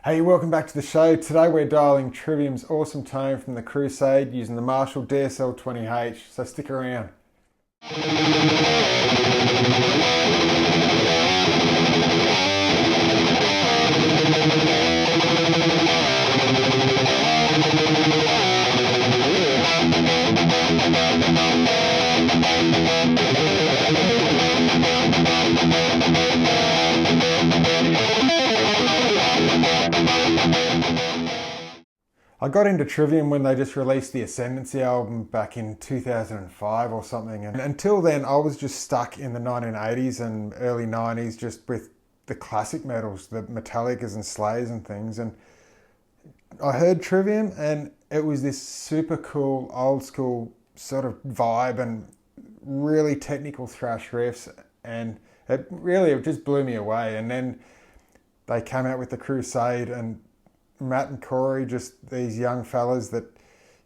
Hey, welcome back to the show. Today we're dialing Trivium's awesome tone from the Crusade using the Marshall DSL20H, so stick around. I got into Trivium when they just released the Ascendancy album back in 2005 or something, and until then I was just stuck in the 1980s and early 90s just with the classic metals, the Metallicas and Slayers and things, and I heard Trivium and it was this super cool old school sort of vibe and really technical thrash riffs, and it just blew me away. And then they came out with the Crusade, and Matt and Corey, just these young fellas that,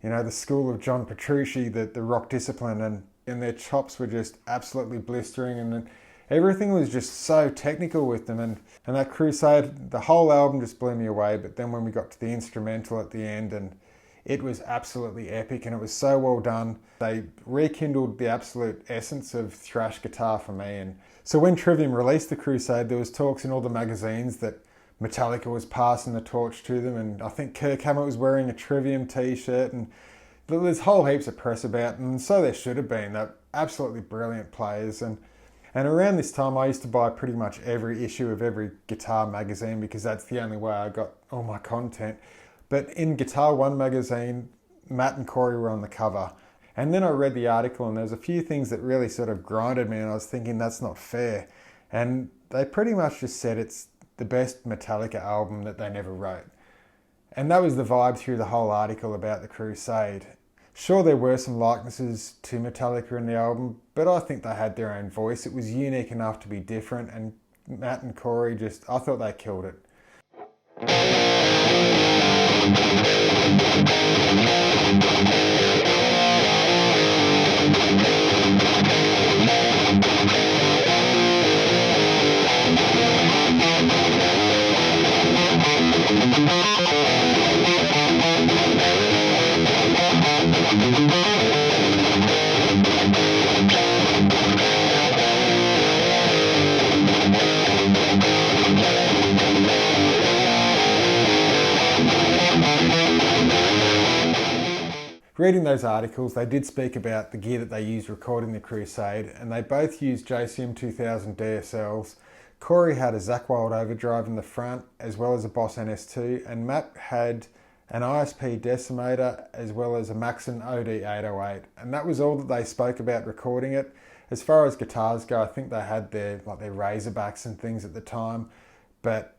you know, the school of John Petrucci, the rock discipline, and their chops were just absolutely blistering, and everything was just so technical with them. And that Crusade, the whole album just blew me away. But then when we got to the instrumental at the end, and it was absolutely epic, and it was so well done. They rekindled the absolute essence of thrash guitar for me. And so when Trivium released the Crusade, there was talks in all the magazines that Metallica was passing the torch to them, and I think Kirk Hammett was wearing a Trivium t-shirt, and there's whole heaps of press about them, and so there should have been. They're absolutely brilliant players, and around this time I used to buy pretty much every issue of every guitar magazine because that's the only way I got all my content. But in Guitar One magazine, Matt and Corey were on the cover, and then I read the article, and there was a few things that really sort of grinded me, and I was thinking that's not fair. And they pretty much just said it's the best Metallica album that they never wrote. And that was the vibe through the whole article about the Crusade. Sure, there were some likenesses to Metallica in the album, but I think they had their own voice. It was unique enough to be different, and Matt and Corey I thought they killed it. Reading those articles, they did speak about the gear that they used recording the Crusade, and they both used JCM2000 DSLs. Corey had a Zakk Wylde overdrive in the front, as well as a Boss NS2, and Matt had an ISP decimator, as well as a Maxon OD808. And that was all that they spoke about recording it. As far as guitars go, I think they had their Razorbacks and things at the time, but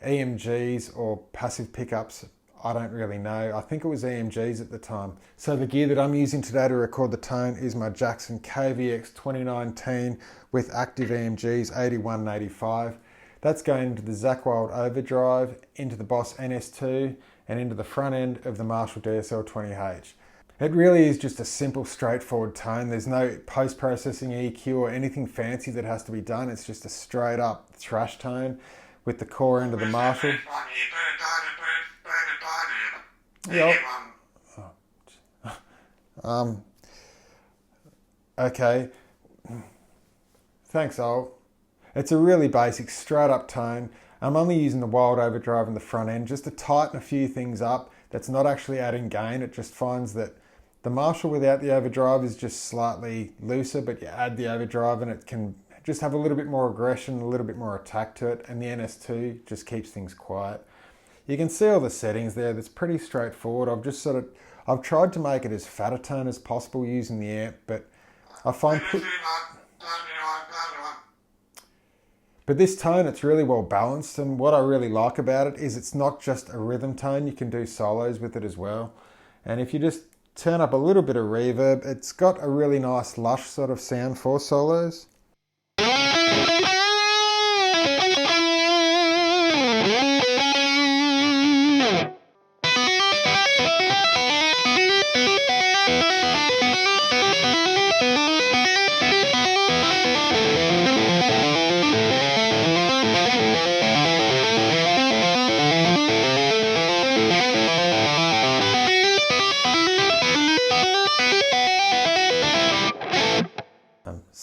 EMGs or passive pickups, I don't really know. I think it was EMGs at the time. So the gear that I'm using today to record the tone is my Jackson KVX 2019 with active EMGs 81 and 85. That's going into the Zakk Wylde overdrive, into the Boss NS2, and into the front end of the Marshall DSL20H. It really is just a simple, straightforward tone. There's no post-processing EQ or anything fancy that has to be done. It's just a straight up thrash tone with the core end of the Marshall. Yep. Okay. Thanks, Ol. It's a really basic, straight up tone. I'm only using the Wylde overdrive in the front end just to tighten a few things up. That's not actually adding gain. It just finds that the Marshall without the overdrive is just slightly looser, but you add the overdrive and it can just have a little bit more aggression, a little bit more attack to it, and the NS2 just keeps things quiet. You can see all the settings there. That's pretty straightforward. I've tried to make it as fat a tone as possible using the amp, but I find but this tone, it's really well balanced, and what I really like about it is it's not just a rhythm tone. You can do solos with it as well. And if you just turn up a little bit of reverb, it's got a really nice lush sort of sound for solos.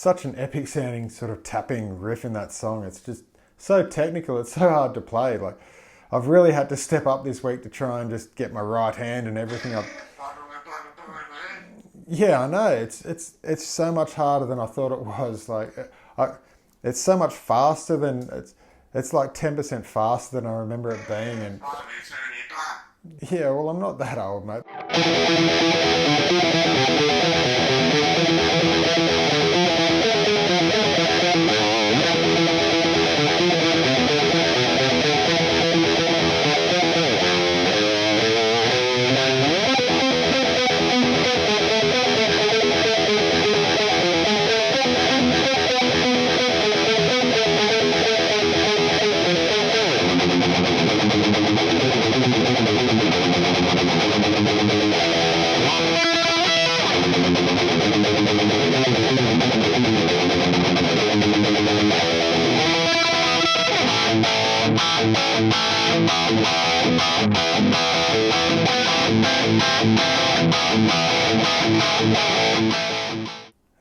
such an epic sounding sort of tapping riff in that song. It's just so technical, it's so hard to play. Like, I've really had to step up this week to try and just get my right hand and everything up. Yeah, I know, it's so much harder than I thought it was. Like, it's so much faster than, it's like 10% faster than I remember it being. And yeah, well, I'm not that old, mate.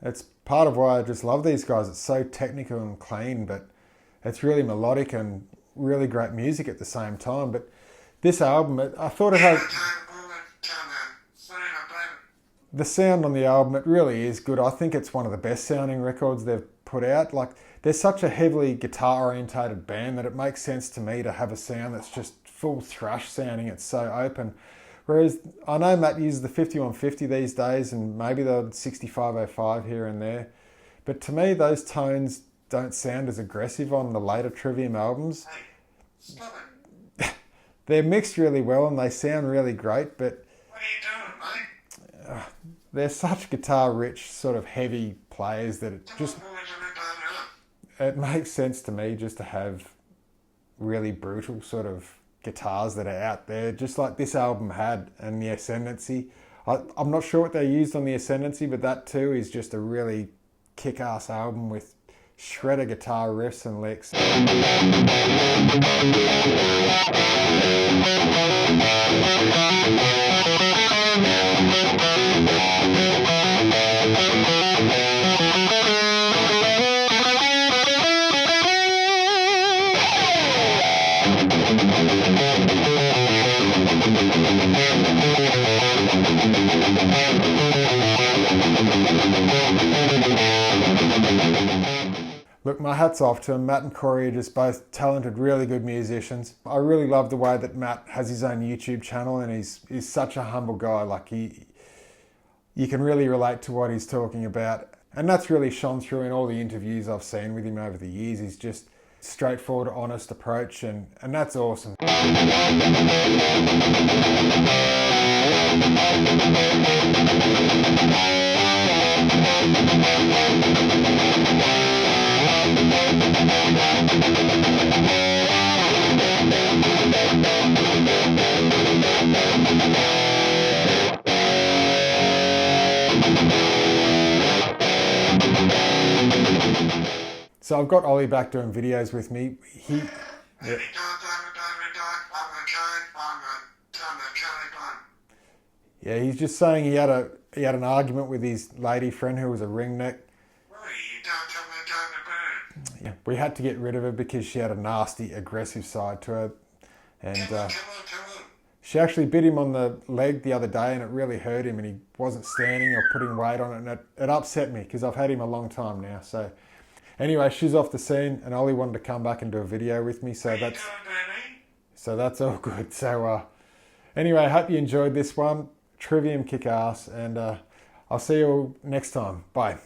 It's part of why I just love these guys. It's so technical and clean, but it's really melodic and really great music at the same time. But this album, I thought it had... The sound on the album, it really is good. I think it's one of the best sounding records they've put out. Like, they're such a heavily guitar orientated band that it makes sense to me to have a sound that's just full thrash sounding. It's so open. Whereas I know Matt uses the 5150 these days and maybe the 6505 here and there. But to me, those tones don't sound as aggressive on the later Trivium albums. Hey, stop it. They're mixed really well and they sound really great, but What are you doing, mate? they're such guitar-rich, sort of heavy players that it makes sense to me just to have really brutal sort of guitars that are out there, just like this album had, and the Ascendancy. I'm not sure what they used on the Ascendancy, but that too is just a really kick-ass album with shredder guitar riffs and licks. Look, my hat's off to him. Matt and Corey are just both talented, really good musicians. I really love the way that Matt has his own YouTube channel, and he's such a humble guy. Like, you can really relate to what he's talking about. And that's really shone through in all the interviews I've seen with him over the years. He's just straightforward, honest approach, and that's awesome. So I've got Ollie back doing videos with me. Yeah, he's just saying he had an argument with his lady friend who was a ringneck. Yeah, we had to get rid of her because she had a nasty, aggressive side to her, and she actually bit him on the leg the other day, and it really hurt him, and he wasn't standing or putting weight on it, and it upset me because I've had him a long time now. So anyway, she's off the scene, and Ollie wanted to come back and do a video with me, so that's all good. So anyway, I hope you enjoyed this one. Trivium kick ass, and I'll see you all next time. Bye.